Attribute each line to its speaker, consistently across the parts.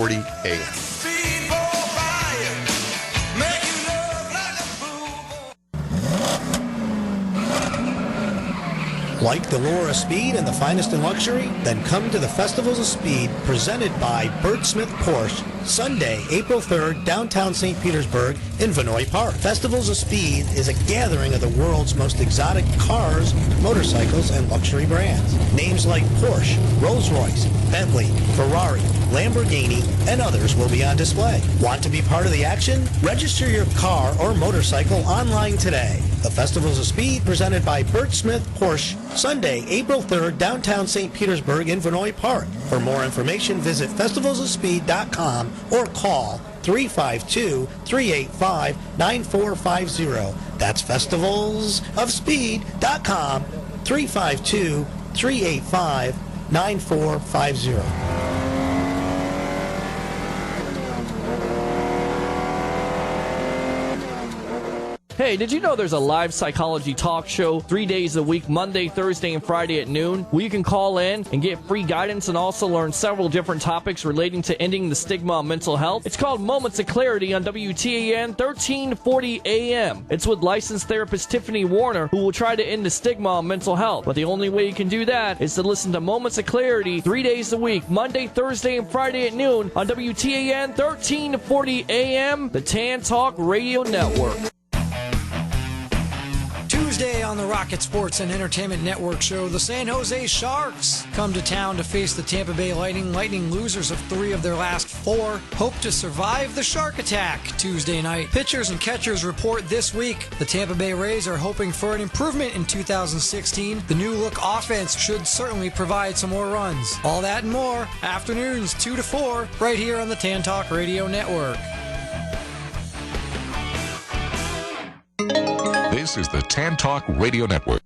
Speaker 1: 1340 AM.
Speaker 2: Like the lure of speed and the finest in luxury? Then come to the Festivals of Speed presented by Bert Smith Porsche, Sunday, April 3rd, downtown St. Petersburg in Vinoy Park. Festivals of Speed is a gathering of the world's most exotic cars, motorcycles, and luxury brands. Names like Porsche, Rolls-Royce, Bentley, Ferrari, Lamborghini, and others will be on display. Want to be part of the action? Register your car or motorcycle online today. The Festivals of Speed presented by Bert Smith Porsche, Sunday, April 3rd, downtown St. Petersburg in Vinoy Park. For more information, visit festivalsofspeed.com or call 352-385-9450. That's festivalsofspeed.com, 352-385-9450.
Speaker 3: Hey, did you know there's a live psychology talk show 3 days a week, Monday, Thursday, and Friday at noon, where you can call in and get free guidance and also learn several different topics relating to ending the stigma of mental health? It's called Moments of Clarity on WTAN 1340 AM. It's with licensed therapist Tiffany Warner, who will try to end the stigma of mental health. But the only way you can do that is to listen to Moments of Clarity 3 days a week, Monday, Thursday, and Friday at noon on WTAN 1340 AM, the Tan Talk Radio Network.
Speaker 4: Tuesday on the Rocket Sports and Entertainment Network show, the San Jose Sharks come to town to face the Tampa Bay Lightning. Lightning, losers of 3 of their last 4, hope to survive the Shark attack Tuesday night. Pitchers and catchers report this week. The Tampa Bay Rays are hoping for an improvement in 2016. The new look offense should certainly provide some more runs. All that and more, afternoons 2 to 4, right here on the Tan Talk Radio Network.
Speaker 5: This is the Tan Talk Radio Network.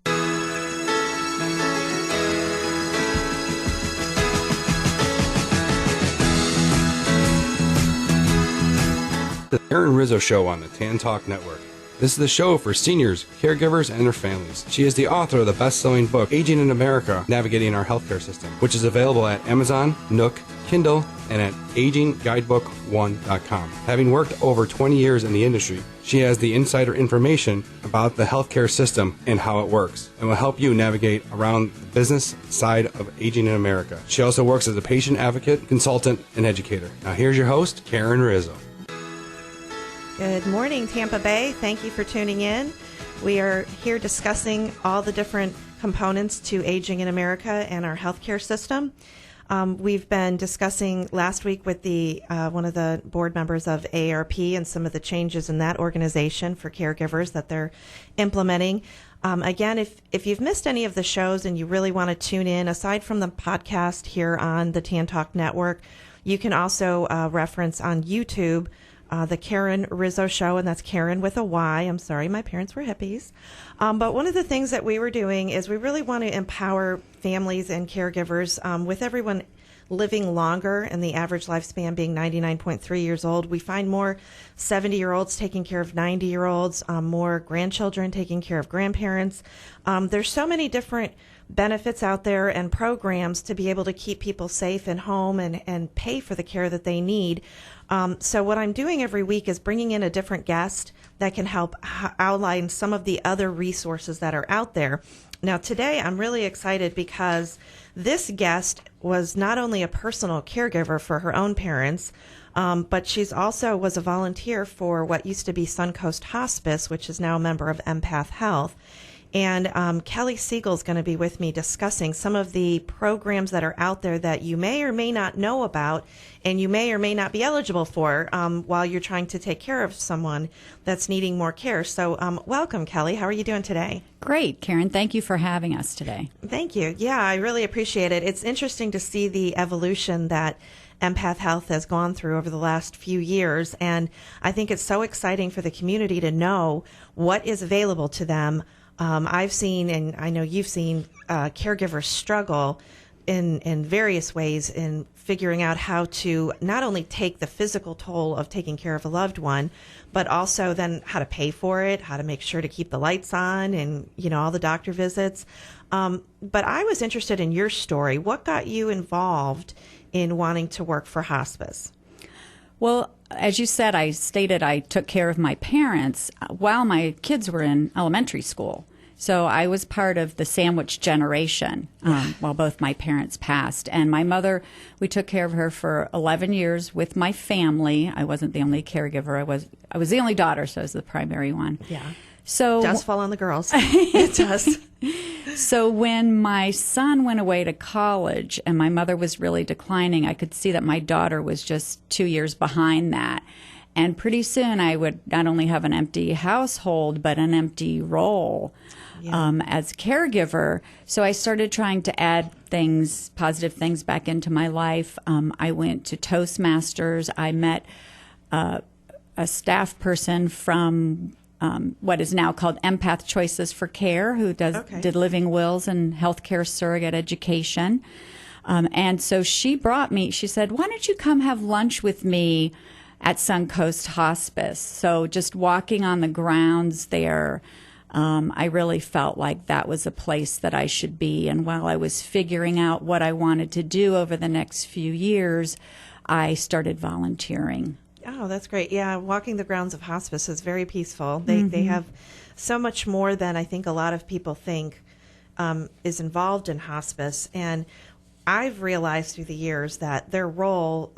Speaker 6: The Erin Rizzo Show on the Tan Talk Network. This is the show for seniors, caregivers, and their families. She is the author of the best-selling book, Aging in America, Navigating Our Healthcare System, which is available at Amazon, Nook, Kindle, and at agingguidebook1.com. Having worked over 20 years in the industry, she has the insider information about the healthcare system and how it works, and will help you navigate around the business side of aging in America. She also works as a patient advocate, consultant, and educator. Now here's your host, Karen Rizzo.
Speaker 7: Good morning, Tampa Bay. Thank you for tuning in. We are here discussing all the different components to aging in America and our healthcare system. We've been discussing last week with the one of the board members of AARP and some of the changes in that organization for caregivers that they're implementing. Again, if you've missed any of the shows and you really want to tune in, aside from the podcast here on the Tan Talk Network, you can also reference on YouTube the Karen Rizzo Show, and that's Karen with a Y. I'm sorry, my parents were hippies. But one of the things that we were doing is we really want to empower families and caregivers with everyone living longer and the average lifespan being 99.3 years old. We find more 70-year-olds taking care of 90-year-olds, more grandchildren taking care of grandparents. There's so many different benefits out there and programs to be able to keep people safe and home and pay for the care that they need. So what I'm doing every week is bringing in a different guest that can help outline some of the other resources that are out there. Now, today I'm really excited because this guest was not only a personal caregiver for her own parents, but she's also was a volunteer for what used to be Suncoast Hospice, which is now a member of Empath Health. And Kelly Siegel is going to be with me discussing some of the programs that are out there that you may or may not know about and you may or may not be eligible for while you're trying to take care of someone that's needing more care. So welcome, Kelly. How are you doing today?
Speaker 8: Great, Karen. Thank you for having us today.
Speaker 7: Thank you. Yeah, I really appreciate it. It's interesting to see the evolution that Empath Health has gone through over the last few years, and I think it's so exciting for the community to know what is available to them. I've seen, and I know you've seen, caregivers struggle in various ways in figuring out how to not only take the physical toll of taking care of a loved one, but also then how to pay for it, how to make sure to keep the lights on and, all the doctor visits. But I was interested in your story. What got you involved in wanting to work for hospice?
Speaker 8: Well, as you said, I stated I took care of my parents while my kids were in elementary school. So I was part of the sandwich generation while both my parents passed. And my mother, we took care of her for 11 years with my family. I wasn't the only caregiver. I was the only daughter, so I was the primary one.
Speaker 7: Yeah.
Speaker 8: So
Speaker 7: It does fall on the girls. It does.
Speaker 8: So when my son went away to college and my mother was really declining, I could see that my daughter was just 2 years behind that. And pretty soon I would not only have an empty household, but an empty role as caregiver. So I started trying to add things, positive things back into my life. I went to Toastmasters. I met a staff person from what is now called Empath Choices for Care, who did living wills and healthcare surrogate education. And so she brought me, she said, why don't you come have lunch with me at Suncoast Hospice? So just walking on the grounds there, I really felt like that was a place that I should be. And while I was figuring out what I wanted to do over the next few years, I started volunteering.
Speaker 7: Oh, that's great. Yeah, walking the grounds of hospice is very peaceful. They have so much more than I think a lot of people think is involved in hospice. And I've realized through the years that their role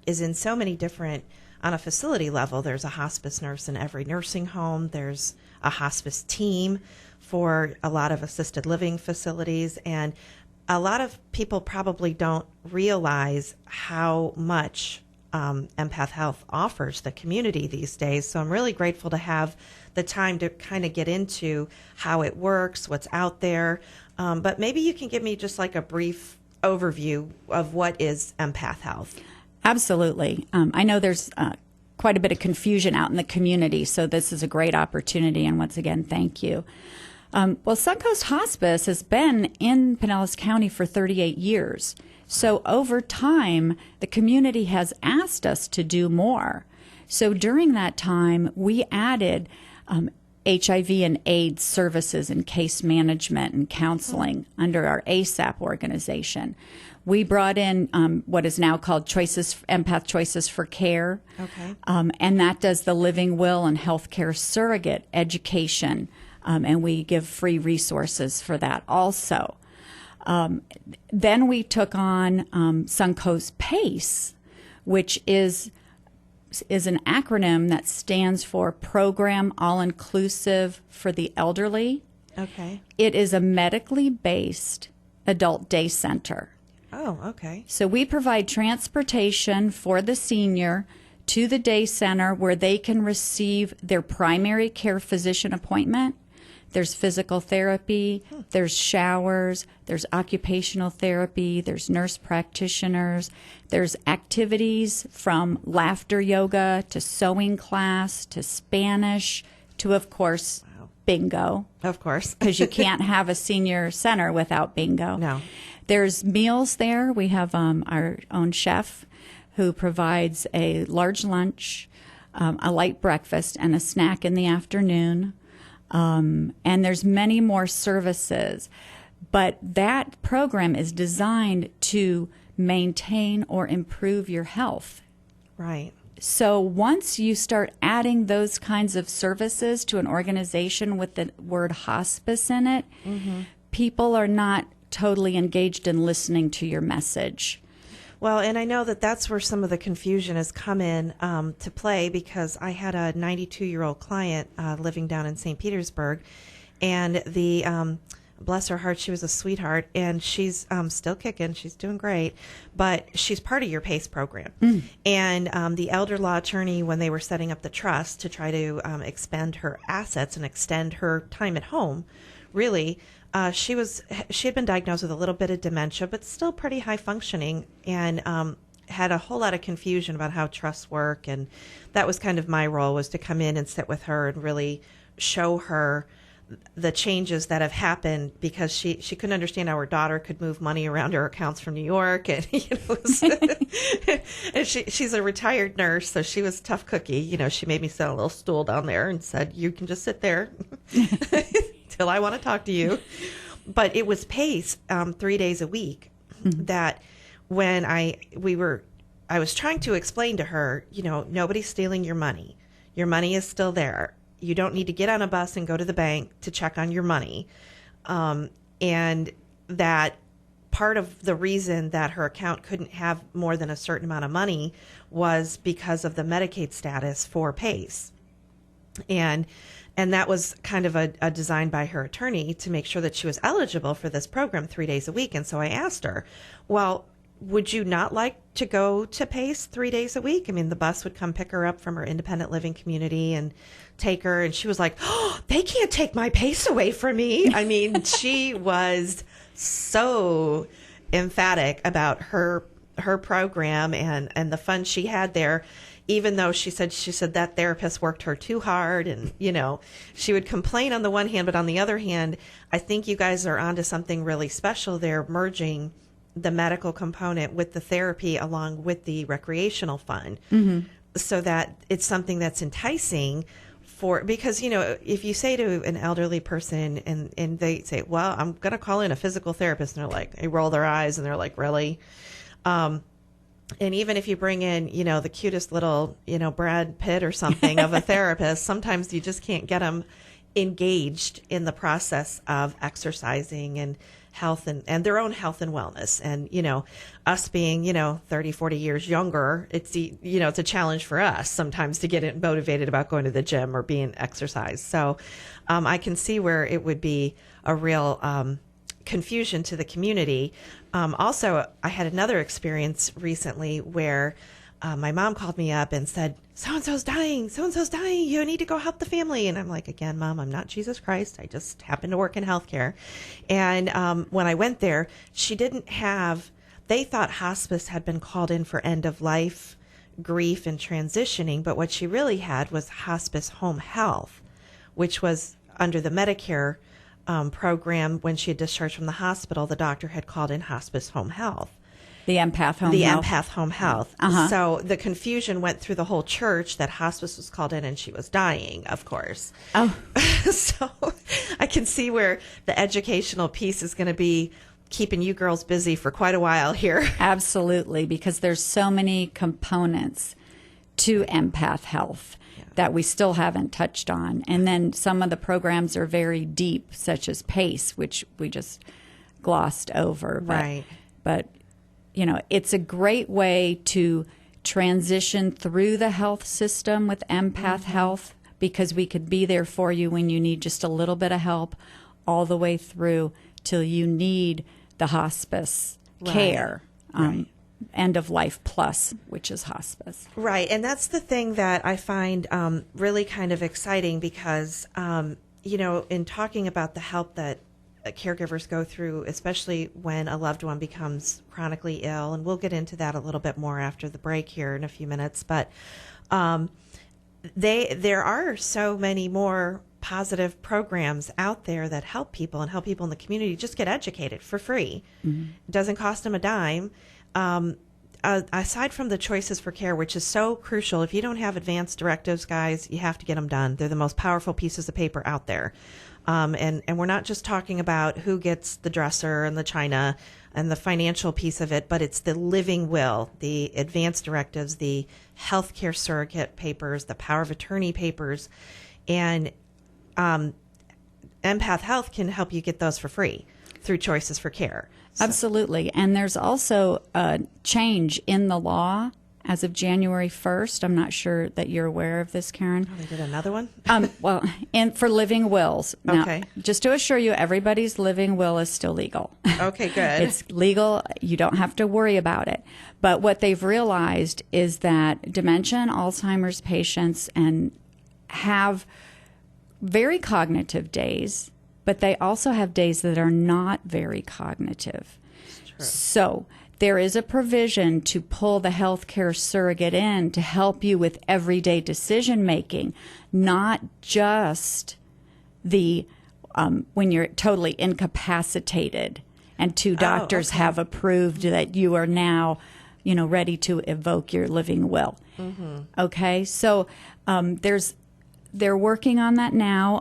Speaker 7: is in so many different, on a facility level, there's a hospice nurse in every nursing home. There's a hospice team for a lot of assisted living facilities. And a lot of people probably don't realize how much Empath Health offers the community these days. So I'm really grateful to have the time to kind of get into how it works, what's out there. But maybe you can give me just like a brief overview of what is Empath Health.
Speaker 8: Absolutely. I know there's quite a bit of confusion out in the community, so this is a great opportunity. And once again, thank you. Well, Suncoast Hospice has been in Pinellas County for 38 years. So over time, the community has asked us to do more. So during that time, we added HIV and AIDS services and case management and counseling under our ASAP organization. We brought in what is now called Empath Choices for Care.
Speaker 7: Okay.
Speaker 8: And that does the living will and healthcare surrogate education. And we give free resources for that also. Then we took on Suncoast PACE, which is an acronym that stands for Program All-Inclusive for the Elderly.
Speaker 7: Okay.
Speaker 8: It is a medically based adult day center.
Speaker 7: Oh, okay.
Speaker 8: So we provide transportation for the senior to the day center where they can receive their primary care physician appointment. There's physical therapy, there's showers, there's occupational therapy, there's nurse practitioners, there's activities from laughter yoga to sewing class to Spanish to, of course, bingo.
Speaker 7: Of course.
Speaker 8: Because you can't have a senior center without bingo.
Speaker 7: No.
Speaker 8: There's meals there. We have our own chef who provides a large lunch, a light breakfast, and a snack in the afternoon. And there's many more services. But that program is designed to maintain or improve your health.
Speaker 7: Right.
Speaker 8: So once you start adding those kinds of services to an organization with the word hospice in it, people are not totally engaged in listening to your message.
Speaker 7: Well, and I know that that's where some of the confusion has come in to play, because I had a 92-year-old client living down in St. Petersburg, and the bless her heart, she was a sweetheart, and she's still kicking. She's doing great, but she's part of your PACE program. And the elder law attorney, when they were setting up the trust to try to expend her assets and extend her time at home, really, she had been diagnosed with a little bit of dementia, but still pretty high functioning, and had a whole lot of confusion about how trusts work. And that was kind of my role, was to come in and sit with her and really show her the changes that have happened, because she couldn't understand how her daughter could move money around her accounts from New York, and and she's a retired nurse, so she was a tough cookie. She made me sit on a little stool down there and said, "You can just sit there till I want to talk to you." But it was PACE 3 days a week that when we were I was trying to explain to her, nobody's stealing your money. Your money is still there. You don't need to get on a bus and go to the bank to check on your money. And that part of the reason that her account couldn't have more than a certain amount of money was because of the Medicaid status for PACE. And that was kind of a design by her attorney to make sure that she was eligible for this program 3 days a week. And so I asked her, well, would you not like to go to PACE 3 days a week? I mean, the bus would come pick her up from her independent living community and take her. And she was like, oh, they can't take my PACE away from me. I mean, she was so emphatic about her program and the fun she had there, even though she said that therapist worked her too hard. And, she would complain on the one hand, but on the other hand, I think you guys are onto something really special there, merging the medical component with the therapy along with the recreational fun, so that it's something that's enticing because, if you say to an elderly person and they say, well, I'm going to call in a physical therapist, and they're like, they roll their eyes and they're like, really? And even if you bring in, the cutest little, Brad Pitt or something of a therapist, sometimes you just can't get them engaged in the process of exercising and health and their own health and wellness. And, us being, 30, 40 years younger, it's a challenge for us sometimes to get it motivated about going to the gym or being exercise. So I can see where it would be a real confusion to the community. Also, I had another experience recently where my mom called me up and said, so-and-so's dying, you need to go help the family. And I'm like, again, Mom, I'm not Jesus Christ. I just happen to work in healthcare. And when I went there, they thought hospice had been called in for end of life grief and transitioning, but what she really had was hospice home health, which was under the Medicare program. When she had discharged from the hospital, the doctor had called in hospice home health.
Speaker 8: The Empath Home Health.
Speaker 7: The Empath Home Health.
Speaker 8: Uh-huh.
Speaker 7: So the confusion went through the whole church that hospice was called in and she was dying, of course.
Speaker 8: Oh.
Speaker 7: So I can see where the educational piece is going to be keeping you girls busy for quite a while here.
Speaker 8: Absolutely, because there's so many components to Empath Health that we still haven't touched on. And then some of the programs are very deep, such as PACE, which we just glossed over.
Speaker 7: Right.
Speaker 8: But it's a great way to transition through the health system with Empath Health, because we could be there for you when you need just a little bit of help all the way through till you need the hospice care. End of life plus, which is hospice.
Speaker 7: Right. And that's the thing that I find really kind of exciting because, in talking about the help that caregivers go through, especially when a loved one becomes chronically ill, and we'll get into that a little bit more after the break here in a few minutes, but there are so many more positive programs out there that help people in the community just get educated for free. Mm-hmm. It doesn't cost them a dime. Aside from the choices for care, which is so crucial, if you don't have advanced directives, guys, you have to get them done. They're the most powerful pieces of paper out there. And we're not just talking about who gets the dresser and the china and the financial piece of it, but it's the living will, the advanced directives, the healthcare surrogate papers, the power of attorney papers, and Empath Health can help you get those for free through Choices for Care. So.
Speaker 8: Absolutely. And there's also a change in the law as of January 1st. I'm not sure that you're aware of this, Karen.
Speaker 7: Oh, they did another one?
Speaker 8: And for living wills. Now,
Speaker 7: okay.
Speaker 8: Just to assure you, everybody's living will is still legal.
Speaker 7: Okay, good.
Speaker 8: It's legal. You don't have to worry about it. But what they've realized is that dementia and Alzheimer's patients have very cognitive days, but they also have days that are not very cognitive. So there is a provision to pull the healthcare surrogate in to help you with everyday decision making, not just the when you're totally incapacitated and two doctors have approved that you are now, ready to evoke your living will. Mm-hmm. Okay, so they're working on that now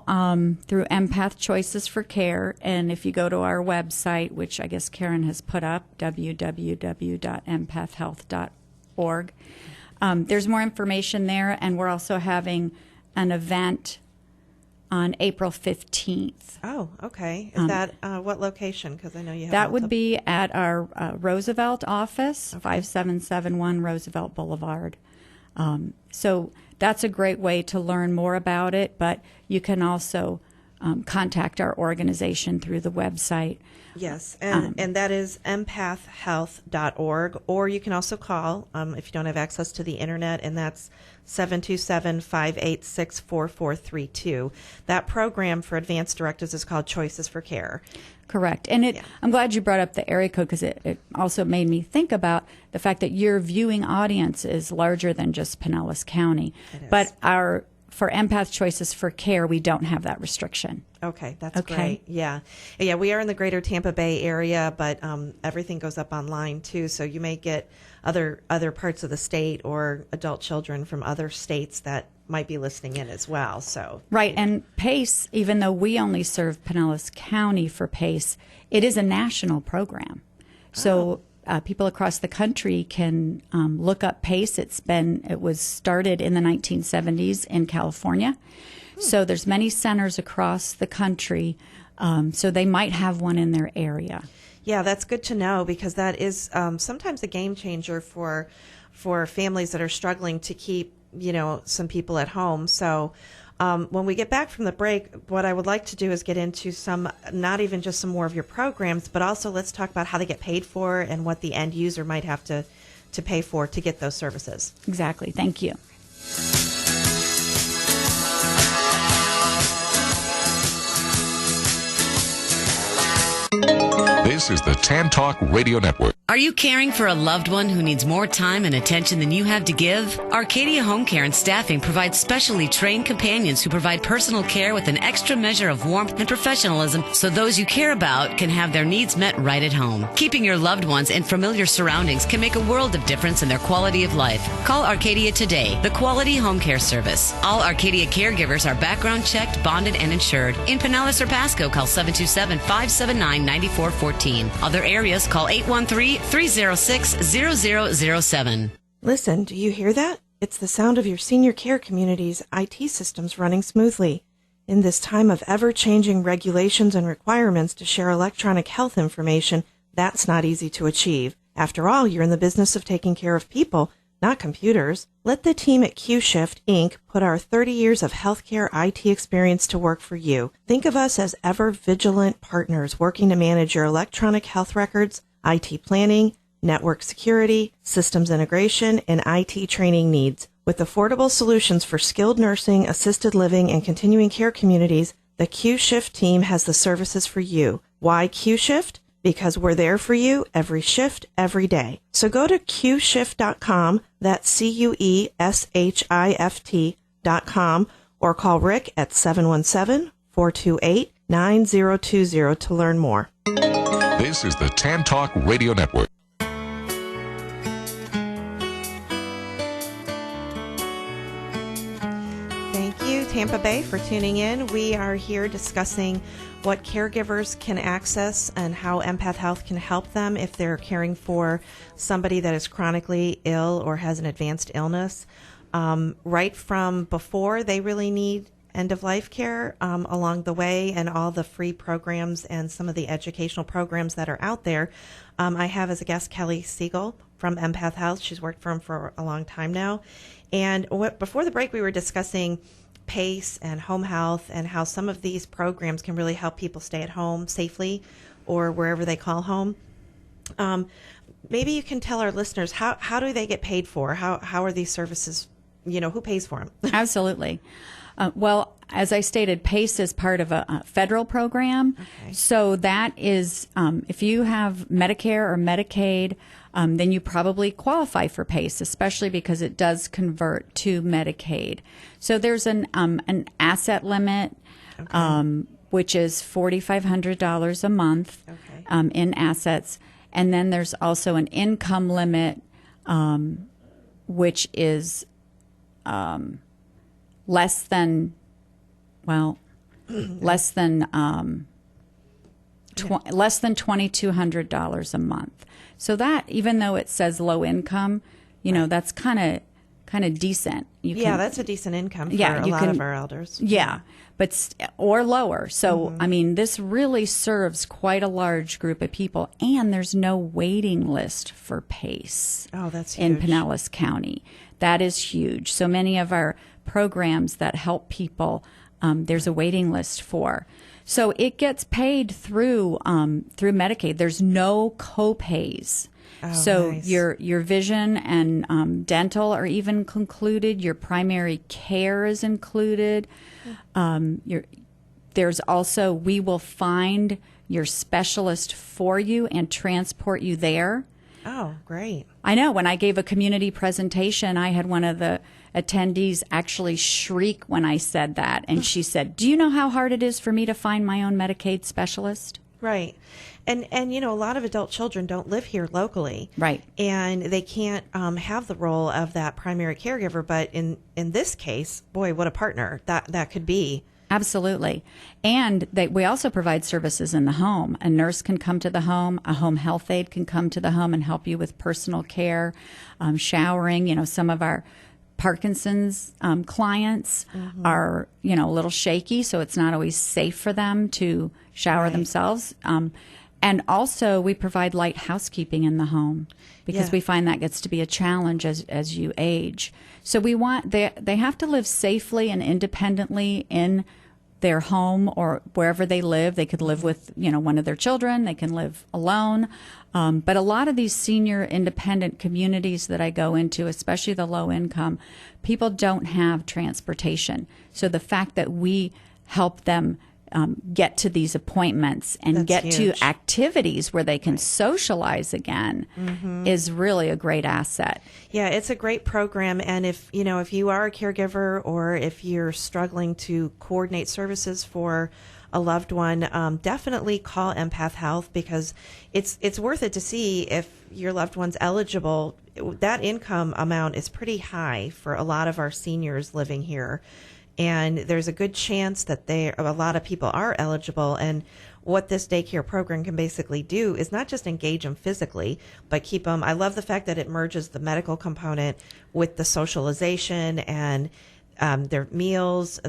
Speaker 8: through Empath Choices for Care. And if you go to our website, which I guess Karen has put up, www.empathhealth.org, empath.org. There's more information there, and we're also having an event on April 15th.
Speaker 7: Oh, okay. Is that what location? Because I know you have
Speaker 8: That
Speaker 7: multiple.
Speaker 8: would be at our Roosevelt office, 5771 Roosevelt Boulevard. So that's a great way to learn more about it, but you can also contact our organization through the website.
Speaker 7: Yes, and that is empathhealth.org, or you can also call if you don't have access to the internet, and that's 727-586-4432. That program for advanced directives is called Choices for Care.
Speaker 8: Correct. And I'm glad you brought up the area code, because it also made me think about the fact that your viewing audience is larger than just Pinellas County.
Speaker 7: It is.
Speaker 8: But for Empath Choices for Care, we don't have that restriction.
Speaker 7: Okay, that's great. Yeah, we are in the greater Tampa Bay area, but everything goes up online too. So you may get other parts of the state or adult children from other states that might be listening in as well. So
Speaker 8: right, and PACE, even though we only serve Pinellas County for PACE, it is a national program. So people across the country can look up PACE. It was started in the 1970s in California. So there's many centers across the country, so they might have one in their area.
Speaker 7: Yeah, that's good to know, because that is sometimes a game changer for families that are struggling to keep some people at home. So when we get back from the break, what I would like to do is get into not even just some more of your programs, but also let's talk about how they get paid for and what the end user might have to pay for to get those services.
Speaker 8: Exactly. Thank you.
Speaker 5: This is the Tan Talk Radio Network.
Speaker 1: Are you caring for a loved one who needs more time and attention than you have to give? Arcadia Home Care and Staffing provides specially trained companions who provide personal care with an extra measure of warmth and professionalism, so those you care about can have their needs met right at home. Keeping your loved ones in familiar surroundings can make a world of difference in their quality of life. Call Arcadia today, the Quality Home Care Service. All Arcadia caregivers are background checked, bonded, and insured. In Pinellas or Pasco, call 727-579-9414. Other areas, call 813-306-0007.
Speaker 7: Listen, do you hear that? It's the sound of your senior care community's IT systems running smoothly. In this time of ever-changing regulations and requirements to share electronic health information, that's not easy to achieve. After all, you're in the business of taking care of people, not computers. Let the team at QShift, Inc. put our 30 years of healthcare IT experience to work for you. Think of us as ever-vigilant partners working to manage your electronic health records, IT planning, network security, systems integration, and IT training needs. With affordable solutions for skilled nursing, assisted living, and continuing care communities, the QShift team has the services for you. Why QShift? Because we're there for you every shift, every day. So go to qshift.com, that's QUESHIFT.com, or call Rick at 717-428-9020 to learn more.
Speaker 5: This is the Tan Talk Radio Network.
Speaker 7: Thank you, Tampa Bay, for tuning in. We are here discussing what caregivers can access and how Empath Health can help them if they're caring for somebody that is chronically ill or has an advanced illness. Right from before they really need end-of-life care along the way, and all the free programs and some of the educational programs that are out there. I have as a guest Kelly Siegel from Empath Health. She's worked for them for a long time now. And before the break, we were discussing PACE and home health and how some of these programs can really help people stay at home safely or wherever they call home. Maybe you can tell our listeners, how do they get paid for? How are these services, who pays for them?
Speaker 8: Absolutely. Well, as I stated, PACE is part of a federal program.
Speaker 7: Okay.
Speaker 8: So that is, if you have Medicare or Medicaid, then you probably qualify for PACE, especially because it does convert to Medicaid. So there's an asset limit,
Speaker 7: Okay.
Speaker 8: Which is $4,500 a month
Speaker 7: Okay.
Speaker 8: in assets. And then there's also an income limit, which is less than $2,200 a month. So that, even though it says low income, That's kind of decent.
Speaker 7: That's a decent income for a lot of our elders.
Speaker 8: Yeah, or lower. So, this really serves quite a large group of people, and there's no waiting list for PACE.
Speaker 7: Oh, that's huge.
Speaker 8: In Pinellas County. That is huge. So many of our programs that help people, there's a waiting list for. So it gets paid through Medicaid. There's no co-pays.
Speaker 7: Oh,
Speaker 8: so
Speaker 7: nice.
Speaker 8: your vision and dental are even included. Your primary care is included. There's also, we will find your specialist for you and transport you there.
Speaker 7: Oh, great.
Speaker 8: I know. When I gave a community presentation, I had one of the attendees actually shriek when I said that. And she said, "Do you know how hard it is for me to find my own Medicaid specialist?"
Speaker 7: Right. And a lot of adult children don't live here locally.
Speaker 8: Right.
Speaker 7: And they can't have the role of that primary caregiver. But in this case, boy, what a partner that could be.
Speaker 8: Absolutely. And we also provide services in the home. A nurse can come to the home. A home health aide can come to the home and help you with personal care, showering. Some of our Parkinson's clients are, a little shaky, so it's not always safe for them to shower themselves. And also, we provide light housekeeping in the home because we find that gets to be a challenge as you age. So we want they have to live safely and independently in their home or wherever they live. They could live with one of their children. They can live alone. But a lot of these senior independent communities that I go into, especially the low income, people don't have transportation. So the fact that we help them get to these appointments and
Speaker 7: That's
Speaker 8: get
Speaker 7: huge.
Speaker 8: to activities where they can socialize again is really a great asset.
Speaker 7: Yeah, it's a great program. And if you are a caregiver or if you're struggling to coordinate services for a loved one, definitely call Empath Health because it's worth it to see if your loved one's eligible. That income amount is pretty high for a lot of our seniors living here. And there's a good chance that a lot of people are eligible. And what this daycare program can basically do is not just engage them physically, but keep them. I love the fact that it merges the medical component with the socialization and their meals.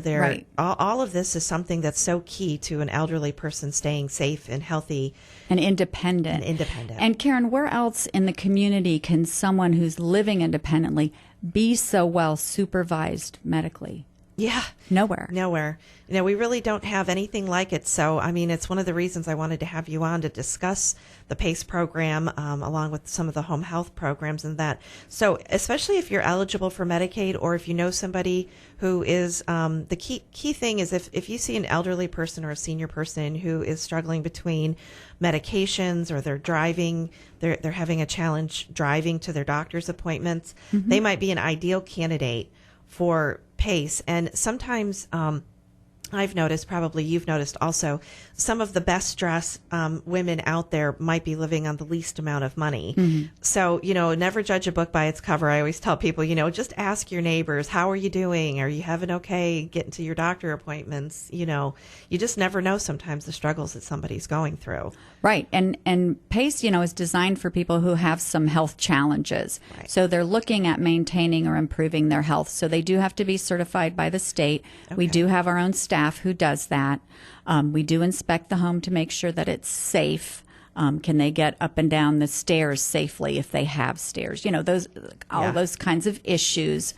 Speaker 7: All of this is something that's so key to an elderly person staying safe and healthy.
Speaker 8: And independent. And Karen, where else in the community can someone who's living independently be so well supervised medically?
Speaker 7: Yeah.
Speaker 8: Nowhere.
Speaker 7: We really don't have anything like it. So, it's one of the reasons I wanted to have you on to discuss the PACE program along with some of the home health programs and that. So, especially if you're eligible for Medicaid or if you know somebody who is, the key thing is if you see an elderly person or a senior person who is struggling between medications or they're driving, they're having a challenge driving to their doctor's appointments, they might be an ideal candidate for PACE. And sometimes I've noticed, probably you've noticed also, some of the best dressed women out there might be living on the least amount of money. So, never judge a book by its cover. I always tell people, just ask your neighbors, how are you doing? Are you having okay getting to your doctor appointments? You just never know sometimes the struggles that somebody's going through.
Speaker 8: Right. And PACE, is designed for people who have some health challenges.
Speaker 7: Right.
Speaker 8: So they're looking at maintaining or improving their health. So they do have to be certified by the state. Okay. We do have our own staff who does that. We do inspect the home to make sure that it's safe. Can they get up and down the stairs safely if they have stairs? Those kinds of issues.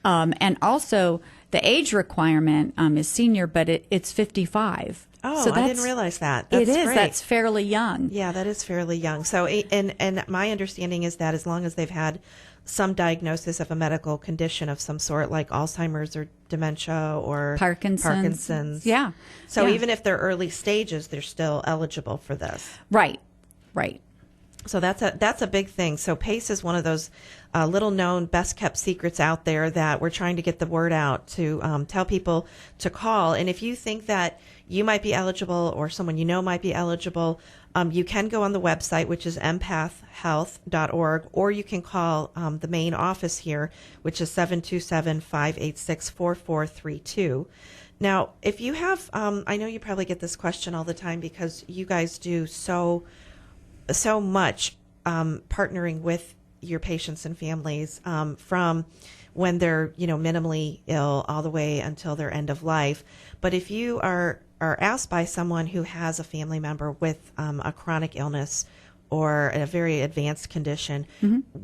Speaker 8: And also the age requirement is senior, but it's 55.
Speaker 7: Oh,
Speaker 8: so
Speaker 7: I didn't realize that. That's
Speaker 8: it is.
Speaker 7: Great.
Speaker 8: That's fairly young.
Speaker 7: Yeah, that is fairly young. So, and my understanding is that as long as they've had some diagnosis of a medical condition of some sort, like Alzheimer's or dementia or Parkinson's.
Speaker 8: Yeah.
Speaker 7: So
Speaker 8: yeah.
Speaker 7: even if they're early stages, they're still eligible for this.
Speaker 8: Right.
Speaker 7: So that's a big thing. So PACE is one of those little known, best kept secrets out there that we're trying to get the word out to tell people to call. And if you think that you might be eligible or someone you know might be eligible, you can go on the website, which is empathhealth.org, or you can call the main office here, which is 727-586-4432. Now, if you have, I know you probably get this question all the time because you guys do so much partnering with your patients and families from when they're, minimally ill all the way until their end of life. But if you are asked by someone who has a family member with a chronic illness or a very advanced condition,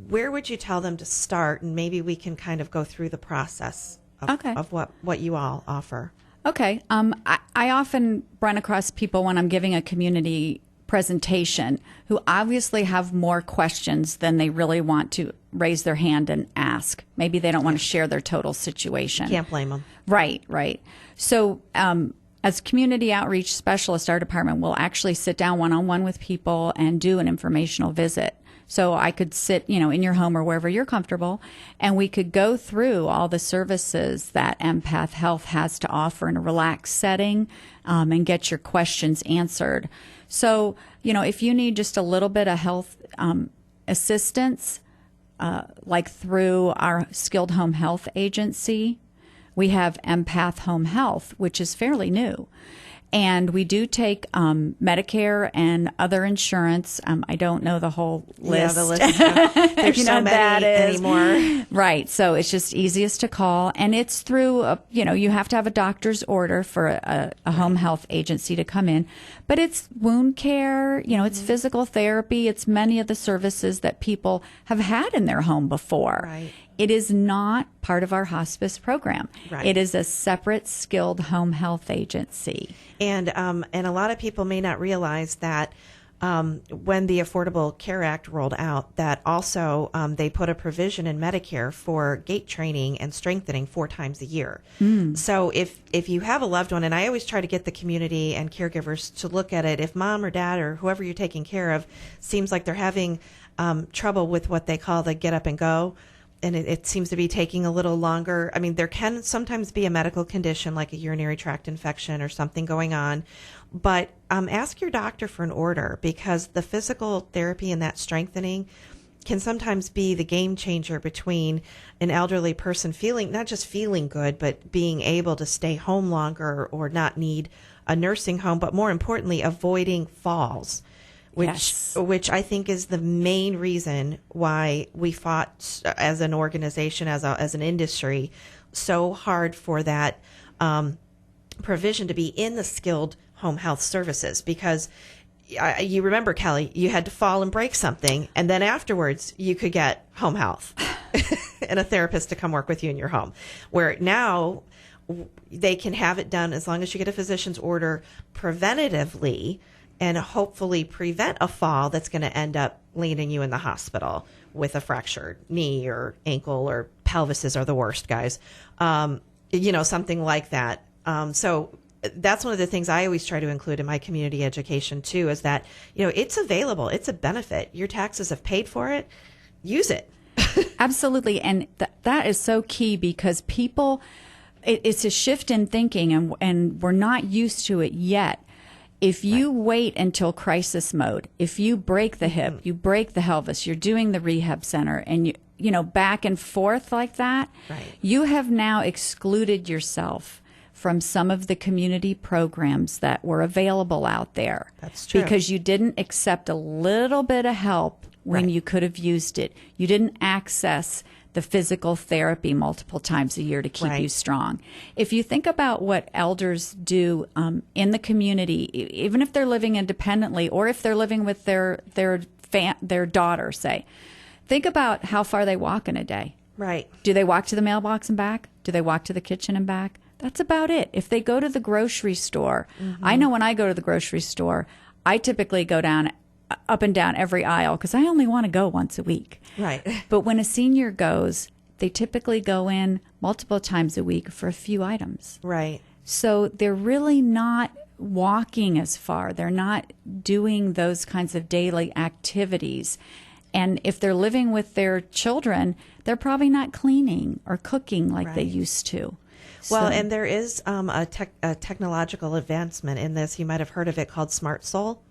Speaker 7: where would you tell them to start? And maybe we can kind of go through the process of what you all offer.
Speaker 8: Okay. I often run across people when I'm giving a community presentation who obviously have more questions than they really want to raise their hand and ask. Maybe they don't want to share their total situation.
Speaker 7: Can't blame them.
Speaker 8: Right. So as community outreach specialist, our department will actually sit down one-on-one with people and do an informational visit. So I could sit, in your home or wherever you're comfortable, and we could go through all the services that Empath Health has to offer in a relaxed setting and get your questions answered. So, if you need just a little bit of health assistance, like through our skilled home health agency, we have Empath Home Health, which is fairly new. And we do take Medicare and other insurance. I don't know the whole list.
Speaker 7: Yeah, the list. There's so many anymore.
Speaker 8: Right. So it's just easiest to call. And it's through, you have to have a doctor's order for a home health agency to come in. But it's wound care, it's physical therapy. It's many of the services that people have had in their home before.
Speaker 7: Right.
Speaker 8: It is not part of our hospice program.
Speaker 7: Right.
Speaker 8: It is a separate skilled home health agency.
Speaker 7: And a lot of people may not realize that when the Affordable Care Act rolled out, that also they put a provision in Medicare for gait training and strengthening 4 times a year. So if you have a loved one, and I always try to get the community and caregivers to look at it, if mom or dad or whoever you're taking care of seems like they're having trouble with what they call the get up and go, and it seems to be taking a little longer. I mean, there can sometimes be a medical condition like a urinary tract infection or something going on, but ask your doctor for an order, because the physical therapy and that strengthening can sometimes be the game changer between an elderly person not just feeling good, but being able to stay home longer or not need a nursing home, but more importantly, avoiding falls. Which I think is the main reason why we fought as an organization, as an industry, so hard for that provision to be in the skilled home health services. Because you remember, Kelly, you had to fall and break something, and then afterwards you could get home health and a therapist to come work with you in your home. Where now they can have it done as long as you get a physician's order preventatively, and hopefully prevent a fall that's going to end up landing you in the hospital with a fractured knee or ankle, or pelvises are the worst, guys. Something like that. So that's one of the things I always try to include in my community education too, is that, it's available. It's a benefit. Your taxes have paid for it. Use it.
Speaker 8: Absolutely. And that is so key, because people, it's a shift in thinking, and we're not used to it yet. If you wait until crisis mode, if you break the hip, you break the pelvis, you're doing the rehab center, and you back and forth like that, you have now excluded yourself from some of the community programs that were available out there.
Speaker 7: That's true.
Speaker 8: Because you didn't accept a little bit of help when you could have used it. You didn't access the physical therapy multiple times a year to keep you strong. If you think about what elders do in the community, even if they're living independently or if they're living with their daughter, say, think about how far they walk in a day.
Speaker 7: Right.
Speaker 8: Do they walk to the mailbox and back? Do they walk to the kitchen and back? That's about it. If they go to the grocery store, I know when I go to the grocery store, I typically go up and down every aisle, because I only want to go once a week.
Speaker 7: Right.
Speaker 8: But when a senior goes, they typically go in multiple times a week for a few items.
Speaker 7: Right.
Speaker 8: So they're really not walking as far. They're not doing those kinds of daily activities. And if they're living with their children, they're probably not cleaning or cooking like they used to.
Speaker 7: Well, and there is a technological advancement in this. You might have heard of it, called Smart Soul.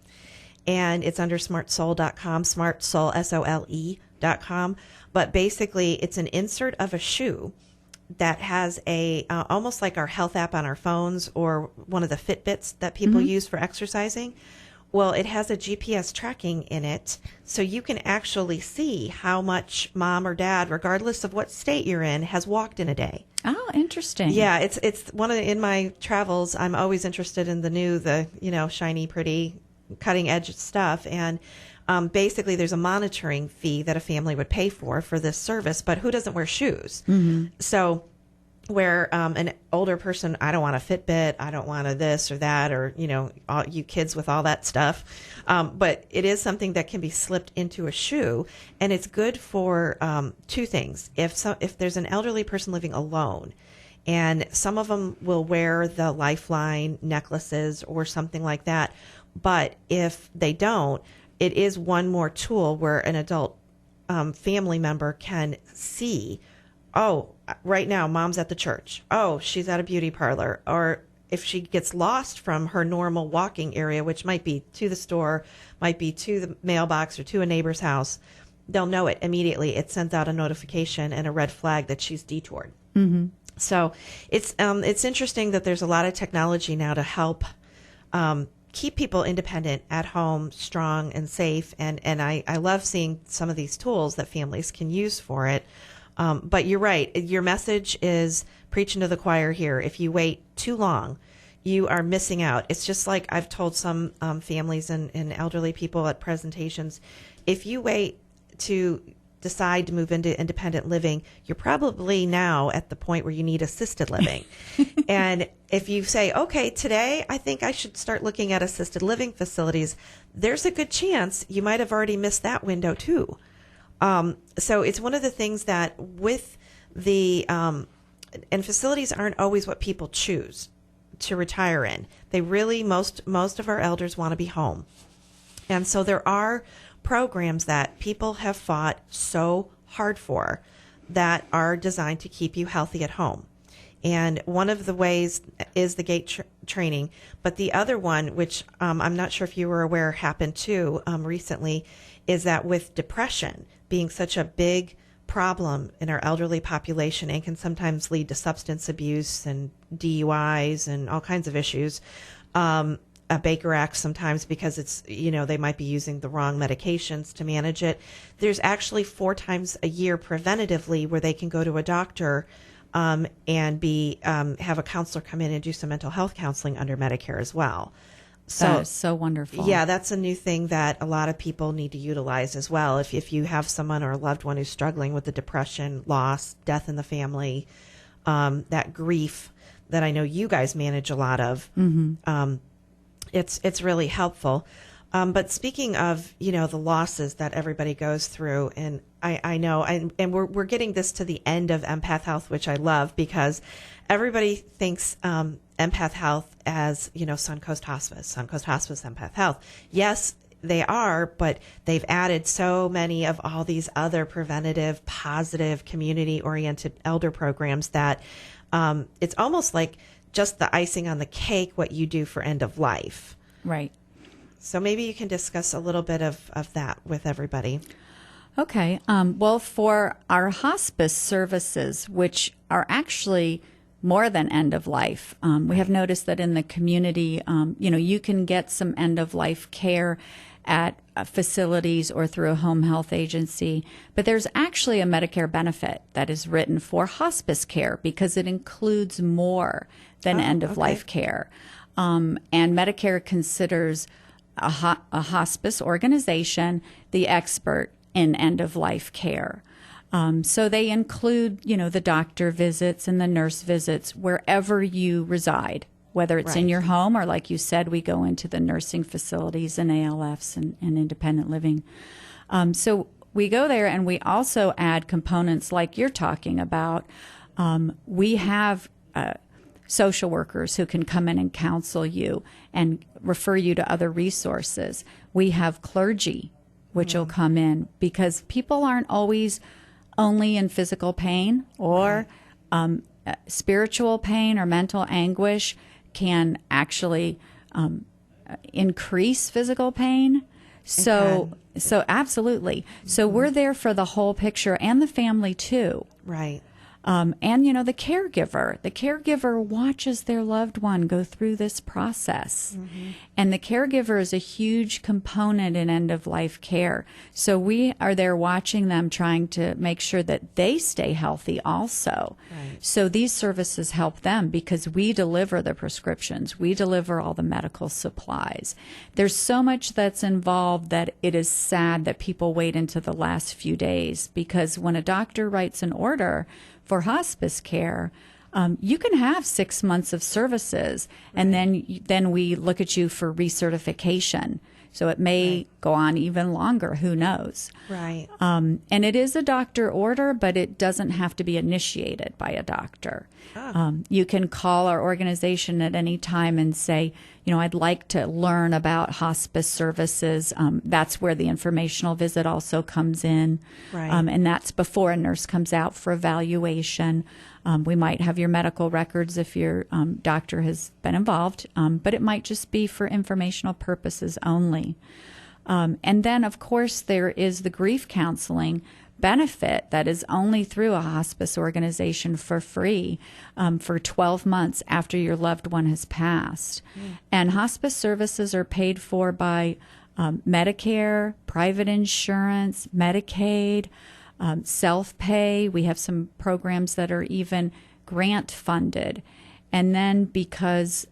Speaker 7: And it's under smartsoul.com, smartsoul, SOLE.com. But basically, it's an insert of a shoe that has a almost like our health app on our phones, or one of the Fitbits that people use for exercising, Well, it has a GPS tracking in it, so you can actually see how much mom or dad, regardless of what state you're in, has walked in a day.
Speaker 8: Oh, interesting.
Speaker 7: Yeah, it's one of in my travels. I'm always interested in the shiny, pretty, cutting edge stuff, and basically there's a monitoring fee that a family would pay for this service. But who doesn't wear shoes? Mm-hmm. So where an older person, I don't want a Fitbit, I don't want a this or that, or all you kids with all that stuff, but it is something that can be slipped into a shoe, and it's good for two things. If there's an elderly person living alone, and some of them will wear the Lifeline necklaces or something like that, but if they don't, it is one more tool where an adult family member can see, oh, right now mom's at the church. Oh, she's at a beauty parlor. Or if she gets lost from her normal walking area, which might be to the store, might be to the mailbox or to a neighbor's house, they'll know it immediately. It sends out a notification and a red flag that she's detoured. Mm-hmm. So it's interesting that there's a lot of technology now to help keep people independent at home, strong and safe. And I love seeing some of these tools that families can use for it. But you're right. Your message is preaching to the choir here. If you wait too long, you are missing out. It's just like I've told some families and elderly people at presentations, if you wait to decide to move into independent living, you're probably now at the point where you need assisted living. And if you say, okay, today I think I should start looking at assisted living facilities, there's a good chance you might have already missed that window too. So it's one of the things that with the, and facilities aren't always what people choose to retire in. They really, most of our elders want to be home. And so there are programs that people have fought so hard for that are designed to keep you healthy at home. And one of the ways is the gait training. But the other one, which I'm not sure if you were aware happened too recently, is that with depression being such a big problem in our elderly population and can sometimes lead to substance abuse and DUIs and all kinds of issues, a Baker Act sometimes because it's, they might be using the wrong medications to manage it. There's actually 4 times a year preventatively where they can go to a doctor and have a counselor come in and do some mental health counseling under Medicare as well. So,
Speaker 8: that is so wonderful.
Speaker 7: Yeah, that's a new thing that a lot of people need to utilize as well. If you have someone or a loved one who's struggling with the depression, loss, death in the family, that grief that I know you guys manage a lot of, it's really helpful. But speaking of, the losses that everybody goes through, and I know, and we're getting this to the end of Empath Health, which I love because everybody thinks Empath Health as, Suncoast Hospice, Empath Health. Yes, they are, but they've added so many of all these other preventative, positive, community-oriented elder programs that it's almost like just the icing on the cake what you do for end of life.
Speaker 8: Right.
Speaker 7: So maybe you can discuss a little bit of that with everybody.
Speaker 8: Okay. Well, for our hospice services, which are actually more than end of life, we have noticed that in the community, you can get some end of life care at facilities or through a home health agency. But there's actually a Medicare benefit that is written for hospice care because it includes more than end of life care. And Medicare considers a hospice organization the expert in end of life care. So they include, the doctor visits and the nurse visits wherever you reside, whether it's in your home or, like you said, we go into the nursing facilities and ALFs and independent living. So we go there, and we also add components like you're talking about. We have social workers who can come in and counsel you and refer you to other resources. We have clergy, which will come in because people aren't always only in physical pain or spiritual pain or mental anguish can actually increase physical pain. So absolutely. So we're there for the whole picture and the family too.
Speaker 7: Right.
Speaker 8: And, you know, the caregiver watches their loved one go through this process. And the caregiver is a huge component in end-of-life care. So we are there watching them, trying to make sure that they stay healthy also.
Speaker 7: Right.
Speaker 8: So these services help them because we deliver the prescriptions. We deliver all the medical supplies. There's so much that's involved that it is sad that people wait into the last few days, because when a doctor writes an order for hospice care, you can have 6 months of services, and then we look at you for recertification. So it may go on even longer. Who knows?
Speaker 7: Right.
Speaker 8: And it is a doctor order, but it doesn't have to be initiated by a doctor. You can call our organization at any time and say, you know, I'd like to learn about hospice services. That's where the informational visit also comes in.
Speaker 7: Right.
Speaker 8: And that's before a nurse comes out for evaluation. We might have your medical records if your doctor has been involved, but it might just be for informational purposes only. And then, of course, there is the grief counseling benefit that is only through a hospice organization for free for 12 months after your loved one has passed. And hospice services are paid for by Medicare, private insurance, Medicaid, self-pay. We have some programs that are even grant funded. And then because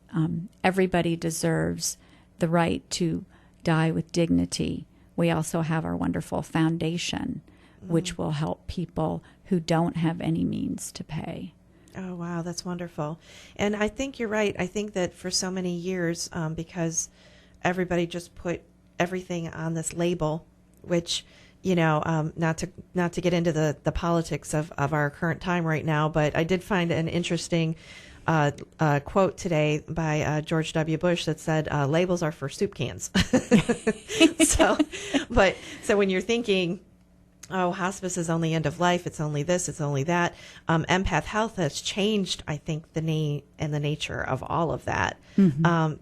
Speaker 8: everybody deserves the right to die with dignity, we also have our wonderful foundation, which will help people who don't have any means to pay.
Speaker 7: Oh, wow, that's wonderful. And I think you're right. I think that for so many years, because everybody just put everything on this label, which, you know, not to get into the politics of our current time right now, but I did find an interesting quote today by George W. Bush that said, labels are for soup cans. So when you're thinking, oh, hospice is only end of life, it's only this, it's only that, Empath Health has changed, I think, the name and the nature of all of that,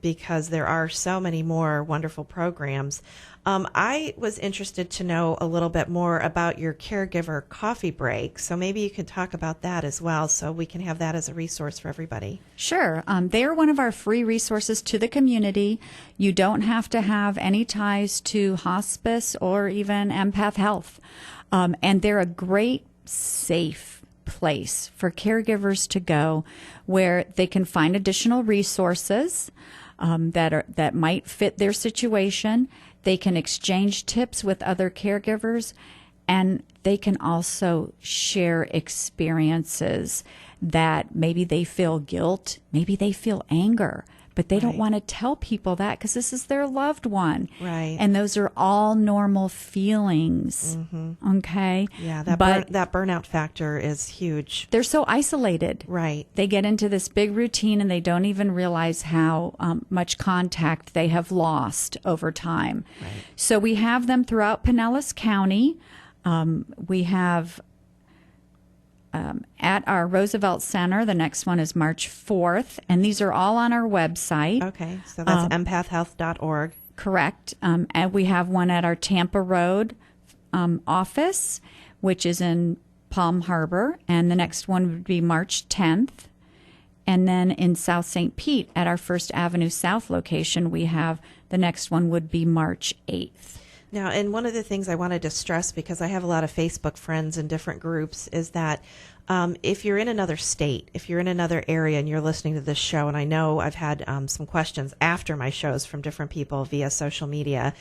Speaker 7: because there are so many more wonderful programs. I was interested to know a little bit more about your caregiver coffee break, so maybe you could talk about that as well, so we can have that as a resource for everybody.
Speaker 8: Sure. They are one of our free resources to the community. You don't have to have any ties to hospice or even Empath Health. And they're a great, safe place for caregivers to go where they can find additional resources that might fit their situation. They can exchange tips with other caregivers, and they can also share experiences that maybe they feel guilt, maybe they feel anger, but they don't want to tell people that because this is their loved one.
Speaker 7: Right.
Speaker 8: And those are all normal feelings. Okay?
Speaker 7: Yeah, that burnout factor is huge.
Speaker 8: They're so isolated.
Speaker 7: Right.
Speaker 8: They get into this big routine and they don't even realize how much contact they have lost over time.
Speaker 7: Right.
Speaker 8: So we have them throughout Pinellas County. We have at our Roosevelt Center. The next one is March 4th, and these are all on our website.
Speaker 7: Okay, so that's empathhealth.org.
Speaker 8: Correct. And we have one at our Tampa Road office, which is in Palm Harbor, and the next one would be March 10th. And then in South St. Pete at our First Avenue South location, we have the next one would be March 8th.
Speaker 7: Now, and one of the things I wanted to stress, because I have a lot of Facebook friends in different groups, is that if you're in another state, if you're in another area and you're listening to this show, and I know I've had some questions after my shows from different people via social media,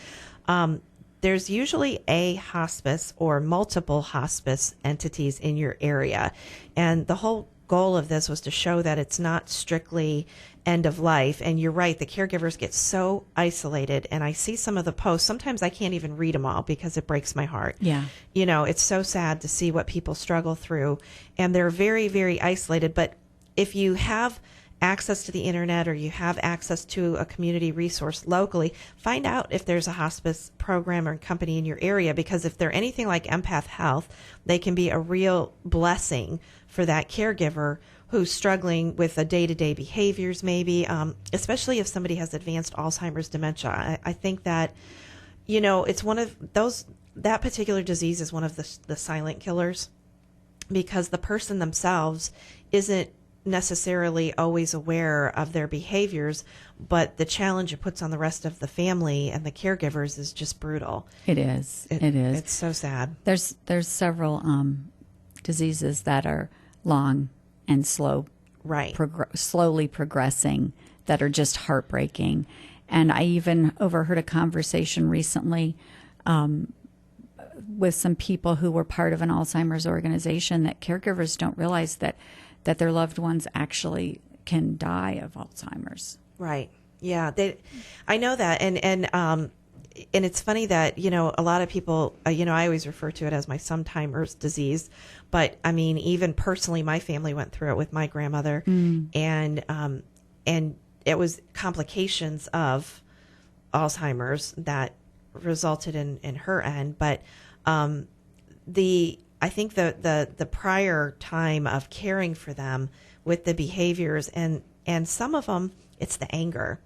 Speaker 7: there's usually a hospice or multiple hospice entities in your area. And the whole goal of this was to show that it's not strictly end of life. And you're right, the caregivers get so isolated. And I see some of the posts. Sometimes I can't even read them all because it breaks my heart.
Speaker 8: Yeah.
Speaker 7: You know, it's so sad to see what people struggle through. And they're very, very isolated. But if you have access to the internet or you have access to a community resource locally, find out if there's a hospice program or company in your area, because if they're anything like Empath Health, they can be a real blessing for that caregiver who's struggling with the day-to-day behaviors maybe, especially if somebody has advanced Alzheimer's dementia. I think that, you know, it's one of those, that particular disease is one of the silent killers. because the person themselves isn't necessarily always aware of their behaviors, but the challenge it puts on the rest of the family and the caregivers is just brutal.
Speaker 8: It is. It is.
Speaker 7: It's so sad.
Speaker 8: There's several diseases that are long and slow,
Speaker 7: Right.
Speaker 8: slowly progressing, that are just heartbreaking. And I even overheard a conversation recently with some people who were part of an Alzheimer's organization that caregivers don't realize that their loved ones actually can die of Alzheimer's.
Speaker 7: Right. Yeah. I know that. And it's funny that, a lot of people, I always refer to it as my sometimers disease, but I mean, even personally, my family went through it with my grandmother, and it was complications of Alzheimer's that resulted in her end. But I think the prior time of caring for them with the behaviors and some of them, it's the anger.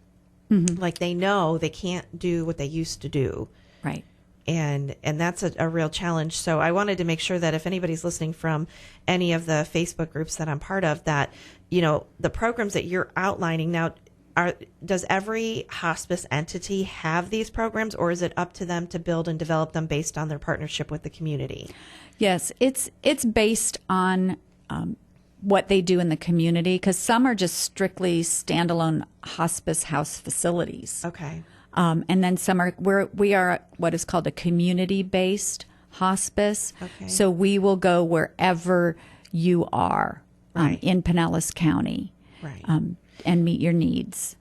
Speaker 7: Like they know they can't do what they used to do.
Speaker 8: Right.
Speaker 7: And that's a real challenge. So I wanted to make sure that if anybody's listening from any of the Facebook groups that I'm part of, that, the programs that you're outlining now, does every hospice entity have these programs, or is it up to them to build and develop them based on their partnership with the community?
Speaker 8: Yes, it's based on what they do in the community, because some are just strictly standalone hospice house facilities.
Speaker 7: Okay.
Speaker 8: And then some are we are what is called a community-based hospice.
Speaker 7: Okay.
Speaker 8: So we will go wherever you are in Pinellas County.
Speaker 7: Right.
Speaker 8: And meet your needs.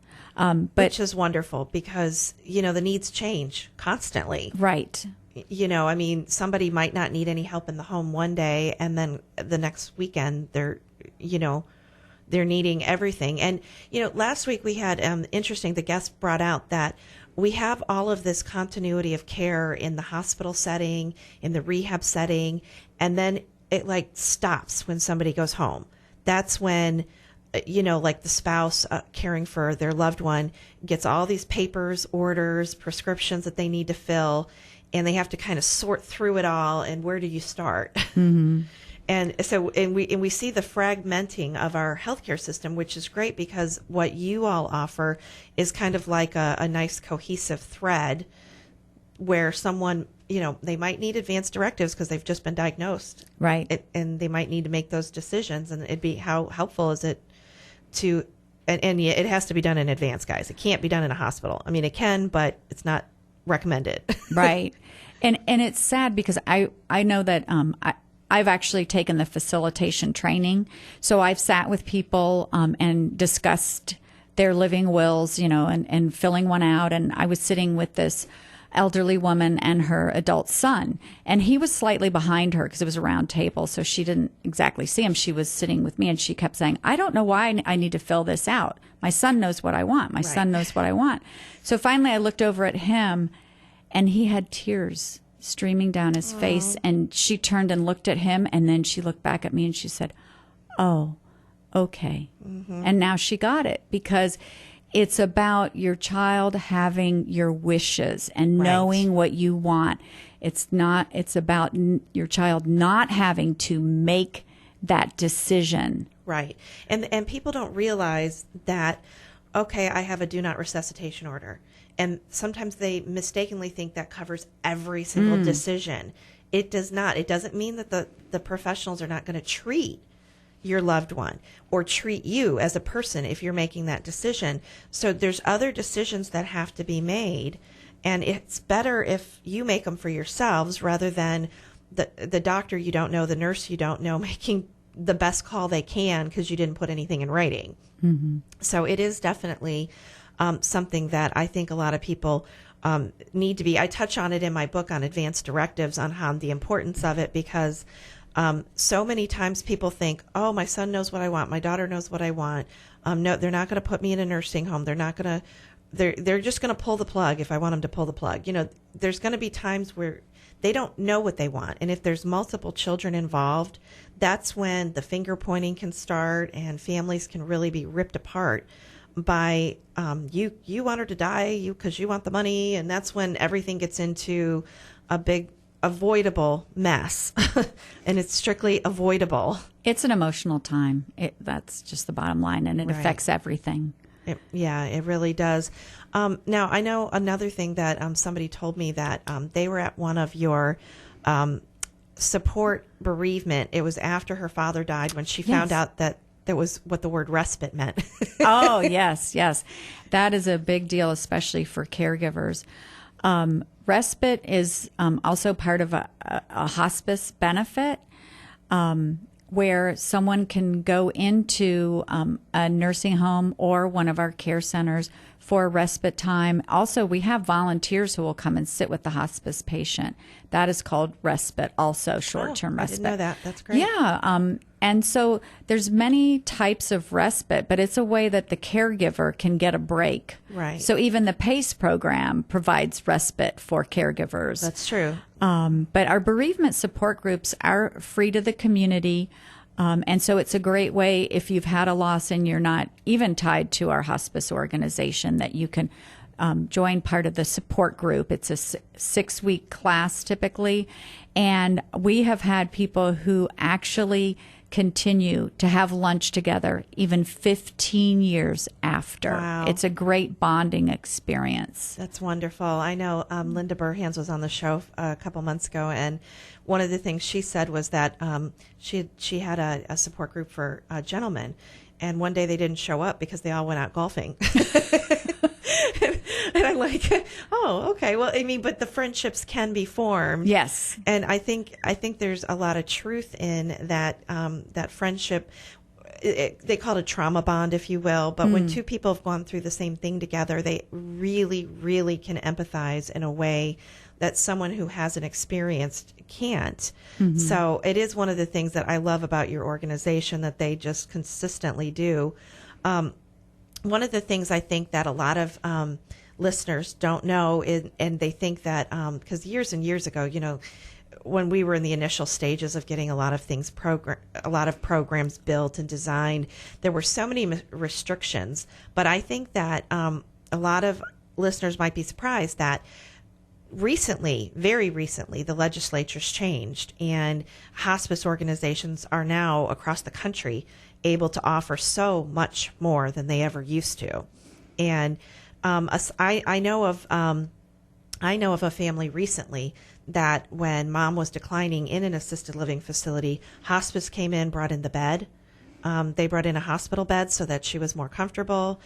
Speaker 7: Which is wonderful because, the needs change constantly.
Speaker 8: Right.
Speaker 7: I mean, somebody might not need any help in the home one day, and then the next weekend they're needing everything. And, last week we had, interesting, the guest brought out that we have all of this continuity of care in the hospital setting, in the rehab setting, and then it stops when somebody goes home. That's when like the spouse caring for their loved one gets all these papers, orders, prescriptions that they need to fill, and they have to kind of sort through it all. And where do you start?
Speaker 8: Mm-hmm.
Speaker 7: And so, we see the fragmenting of our healthcare system, which is great because what you all offer is kind of like a nice cohesive thread where someone, they might need advanced directives because they've just been diagnosed.
Speaker 8: Right.
Speaker 7: And they might need to make those decisions. And it'd be, how helpful is it to, and it has to be done in advance, guys. It can't be done in a hospital. I mean, it can, but it's not recommended.
Speaker 8: Right. And it's sad because I know that I've actually taken the facilitation training. So I've sat with people and discussed their living wills, and filling one out. And I was sitting with this elderly woman and her adult son, and he was slightly behind her because it was a round table, so she didn't exactly see him. She was sitting with me, and she kept saying, I don't know why I need to fill this out. My son knows what I want. My son knows what I want. So finally I looked over at him, and he had tears streaming down his face, and she turned and looked at him, and then she looked back at me and she said, oh, okay. Mm-hmm. And now she got it, because it's about your child having your wishes and knowing what you want. It's about your child not having to make that decision.
Speaker 7: Right. And people don't realize that, okay, I have a do not resuscitation order. And sometimes they mistakenly think that covers every single decision. It does not. It doesn't mean that the professionals are not going to treat your loved one or treat you as a person if you're making that decision. So there's other decisions that have to be made, and it's better if you make them for yourselves rather than the doctor you don't know, the nurse you don't know, making the best call they can because you didn't put anything in writing. Mm-hmm. So it is definitely something that I think a lot of people need to be. I touch on it in my book on advanced directives on how the importance of it, because so many times people think, oh, my son knows what I want, my daughter knows what I want. No, they're not going to put me in a nursing home. They're not going to. They're just going to pull the plug if I want them to pull the plug. There's going to be times where they don't know what they want, and if there's multiple children involved, that's when the finger pointing can start, and families can really be ripped apart by you want her to die because you want the money, and that's when everything gets into a big avoidable mess, and it's strictly avoidable.
Speaker 8: It's an emotional time. That's just the bottom line, and it affects everything.
Speaker 7: It really does. Now, I know another thing that somebody told me that they were at one of your support bereavement. It was after her father died when she found out that there was what the word respite meant.
Speaker 8: Oh, yes. That is a big deal, especially for caregivers. Respite is also part of a hospice benefit where someone can go into a nursing home or one of our care centers for respite time. Also, we have volunteers who will come and sit with the hospice patient. That is called respite, also short-term respite.
Speaker 7: I didn't know that. That's great.
Speaker 8: Yeah. And so there's many types of respite, but it's a way that the caregiver can get a break.
Speaker 7: Right.
Speaker 8: So even the PACE program provides respite for caregivers.
Speaker 7: That's true.
Speaker 8: But our bereavement support groups are free to the community. And so it's a great way if you've had a loss and you're not even tied to our hospice organization that you can join part of the support group. It's a 6-week class typically. And we have had people who actually continue to have lunch together even 15 years after.
Speaker 7: Wow.
Speaker 8: It's a great bonding experience.
Speaker 7: That's wonderful. I know Linda Burhands was on the show a couple months ago, and one of the things she said was that she had a support group for gentlemen, and one day they didn't show up because they all went out golfing. And I'm like, oh, okay. Well, I mean, but the friendships can be formed.
Speaker 8: Yes.
Speaker 7: And I think there's a lot of truth in that that friendship. They call it a trauma bond, if you will. But when two people have gone through the same thing together, they really, really can empathize in a way that someone who hasn't experienced can't. Mm-hmm. So it is one of the things that I love about your organization, that they just consistently do. One of the things I think that a lot of listeners don't know, and they think that because years and years ago, when we were in the initial stages of getting a lot of things a lot of programs built and designed, there were so many restrictions. But I think that a lot of listeners might be surprised that recently, very recently, the legislature's changed, and hospice organizations are now across the country able to offer so much more than they ever used to. And I know of a family recently that when mom was declining in an assisted living facility, hospice came in, brought in the bed. They brought in a hospital bed so that she was more comfortable,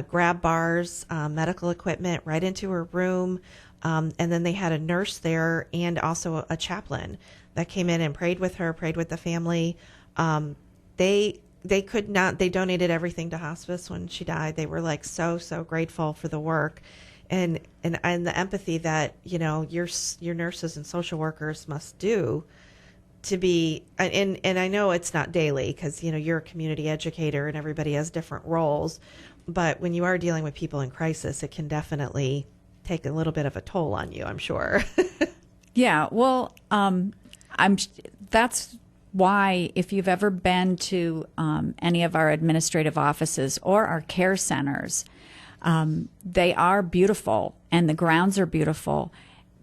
Speaker 7: grab bars, medical equipment right into her room. And then they had a nurse there and also a chaplain that came in and prayed with her, prayed with the family. They could not, they donated everything to hospice when she died. They were like so grateful for the work and the empathy that, your nurses and social workers must do to be, and I know it's not daily because, you're a community educator and everybody has different roles, but when you are dealing with people in crisis, it can definitely take a little bit of a toll on you, I'm sure.
Speaker 8: Yeah, well, that's why if you've ever been to any of our administrative offices or our care centers, they are beautiful and the grounds are beautiful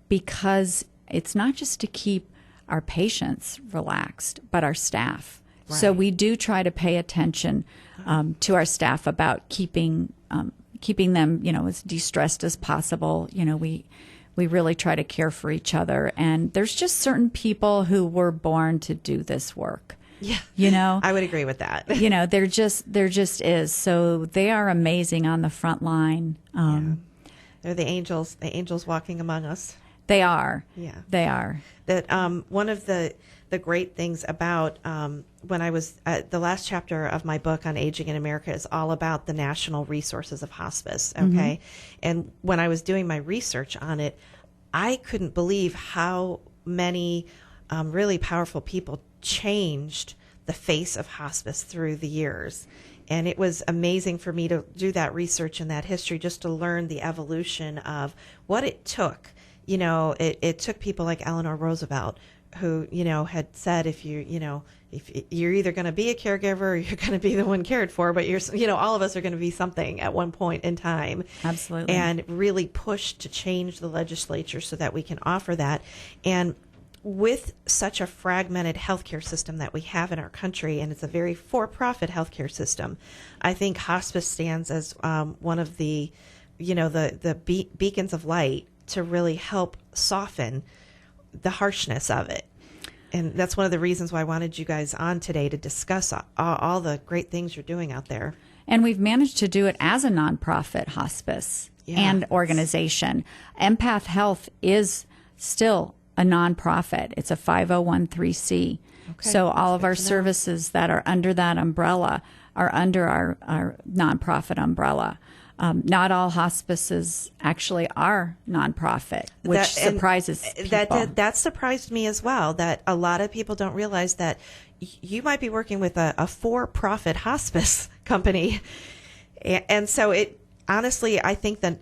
Speaker 8: because it's not just to keep our patients relaxed, but our staff. Right. So we do try to pay attention to our staff about keeping them, as de-stressed as possible. We really try to care for each other. And there's just certain people who were born to do this work. Yeah.
Speaker 7: I would agree with that.
Speaker 8: There just is. So they are amazing on the front line.
Speaker 7: They're the angels walking among us.
Speaker 8: They are.
Speaker 7: Yeah.
Speaker 8: They are.
Speaker 7: That one of the great things about when I was the last chapter of my book on aging in America is all about the national resources of hospice. Okay. Mm-hmm. And when I was doing my research on it, I couldn't believe how many really powerful people changed the face of hospice through the years. And it was amazing for me to do that research and that history just to learn the evolution of what it took. It took people like Eleanor Roosevelt who, had said if you're either going to be a caregiver or you're going to be the one cared for, but all of us are going to be something at one point in time.
Speaker 8: Absolutely.
Speaker 7: And really pushed to change the legislature so that we can offer that. And with such a fragmented healthcare system that we have in our country, and it's a very for-profit healthcare system, I think hospice stands as one of the, the beacons of light to really help soften the harshness of it. And that's one of the reasons why I wanted you guys on today to discuss all the great things you're doing out there.
Speaker 8: And we've managed to do it as a nonprofit hospice and organization. Empath Health is still a nonprofit. It's a 501(c)(3). Okay, so all of our services that are under that umbrella are under our nonprofit umbrella. Not all hospices actually are nonprofit, which surprises people.
Speaker 7: That surprised me as well, that a lot of people don't realize that you might be working with a for-profit hospice company. And so it honestly, I think that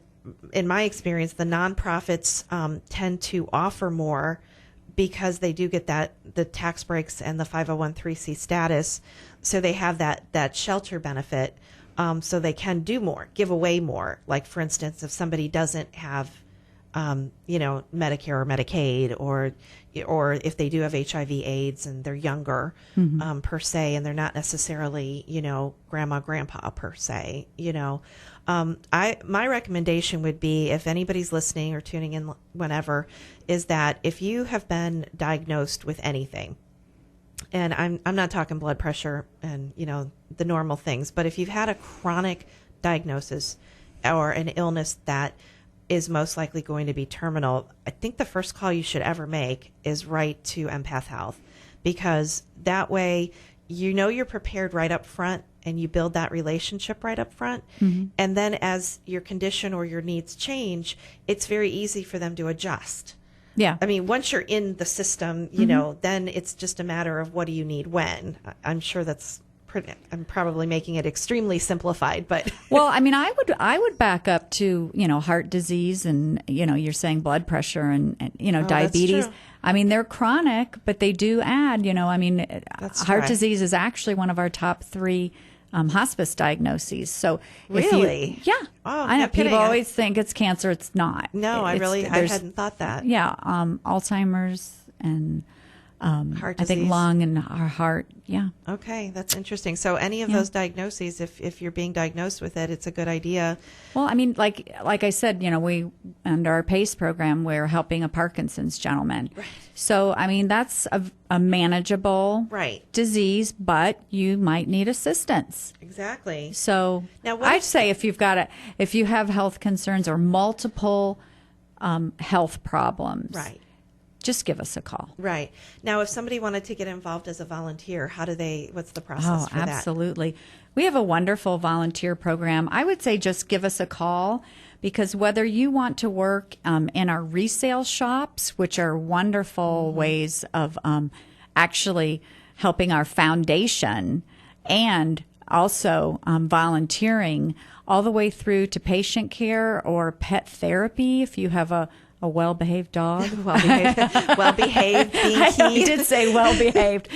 Speaker 7: in my experience, the nonprofits tend to offer more because they do get the tax breaks and the 501(c) status. So they have that shelter benefit. So they can do more, give away more. Like, for instance, if somebody doesn't have, Medicare or Medicaid, or if they do have HIV/AIDS and they're younger, per se, and they're not necessarily, grandma, grandpa per se, my recommendation would be, if anybody's listening or tuning in whenever, is that if you have been diagnosed with anything, and I'm not talking blood pressure and, the normal things, but if you've had a chronic diagnosis or an illness that is most likely going to be terminal, I think the first call you should ever make is write to Empath Health, because that way you're prepared right up front and you build that relationship right up front. Mm-hmm. And then as your condition or your needs change, it's very easy for them to adjust.
Speaker 8: Yeah.
Speaker 7: I mean, once you're in the system, then it's just a matter of what do you need when. I'm sure I'm probably making it extremely simplified, but
Speaker 8: well, I mean, I would back up to, heart disease and, you're saying blood pressure and diabetes. I mean, they're chronic, but they do add, heart disease is actually one of our top 3 hospice diagnoses. So
Speaker 7: really?
Speaker 8: I know people always think it's cancer. It's not.
Speaker 7: No, I hadn't thought that.
Speaker 8: Yeah. Alzheimer's and
Speaker 7: heart disease.
Speaker 8: I think lung and heart. Yeah.
Speaker 7: Okay. That's interesting. So any of those diagnoses, if you're being diagnosed with it, it's a good idea.
Speaker 8: Well, I mean, like I said, we, under our PACE program, we're helping a Parkinson's gentleman.
Speaker 7: Right.
Speaker 8: So, I mean, that's a manageable disease, but you might need assistance.
Speaker 7: Exactly.
Speaker 8: So now I'd say if you have health concerns or multiple health problems.
Speaker 7: Right.
Speaker 8: Just give us a call.
Speaker 7: Right. Now, if somebody wanted to get involved as a volunteer, what's the process for that?
Speaker 8: Oh, absolutely. We have a wonderful volunteer program. I would say just give us a call, because whether you want to work in our resale shops, which are wonderful ways of actually helping our foundation, and also volunteering all the way through to patient care or pet therapy if you have a well-behaved dog.
Speaker 7: Well-behaved being key.
Speaker 8: He did say well-behaved.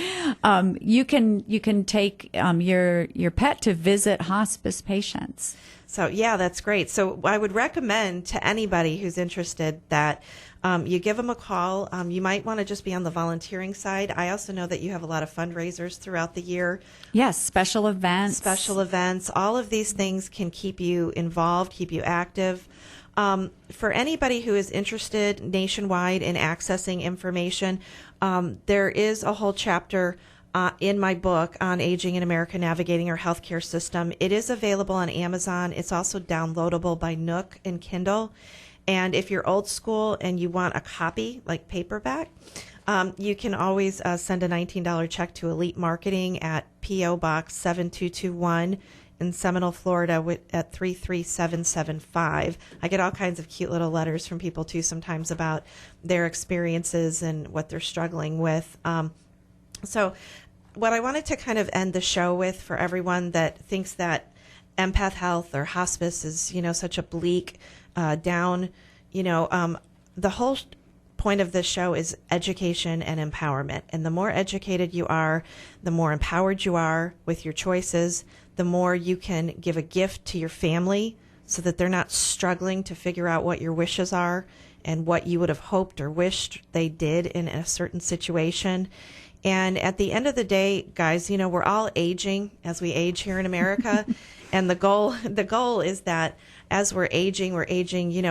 Speaker 8: You can take your pet to visit hospice patients.
Speaker 7: So, that's great. So I would recommend to anybody who's interested that you give them a call. You might want to just be on the volunteering side. I also know that you have a lot of fundraisers throughout the year.
Speaker 8: Yes, special events.
Speaker 7: All of these things can keep you involved, keep you active. For anybody who is interested nationwide in accessing information, there is a whole chapter in my book on aging in America, navigating our healthcare system. It is available on Amazon. It's also downloadable by Nook and Kindle. And if you're old school and you want a copy, like paperback, you can always send a $19 check to Elite Marketing at P.O. Box 7221 in Seminole, Florida at 33775. I get all kinds of cute little letters from people too sometimes about their experiences and what they're struggling with. So what I wanted to kind of end the show with, for everyone that thinks that Empath Health or hospice is, such a bleak, down, the whole point of this show is education and empowerment. And the more educated you are, the more empowered you are with your choices, the more you can give a gift to your family so that they're not struggling to figure out what your wishes are and what you would have hoped or wished they did in a certain situation. And at the end of the day, guys, we're all aging as we age here in America. And the goal is that as we're aging,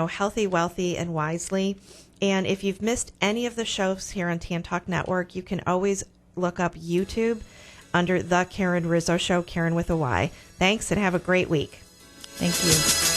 Speaker 7: healthy, wealthy, and wisely. And if you've missed any of the shows here on Tan Talk Network, you can always look up YouTube under The Karen Rizzo Show, Karen with a Y. Thanks, and have a great week.
Speaker 8: Thank you.